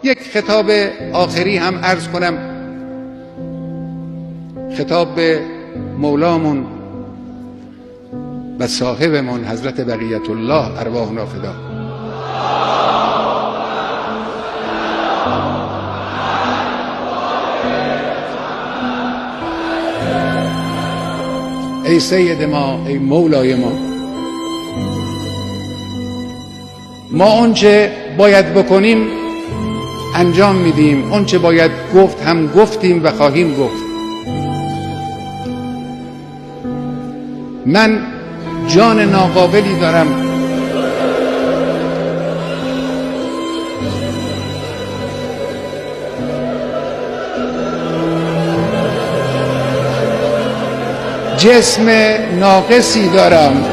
یک خطاب آخری هم عرض کنم، خطاب به مولامون و صاحبمون حضرت بقیت الله ارواحنا فدا. ای سید ما، ای مولای ما اونچه باید بکنیم انجام میدیم، اونچه باید گفت هم گفتیم و خواهیم گفت. من جان ناقابلی دارم جسم ناقصی دارم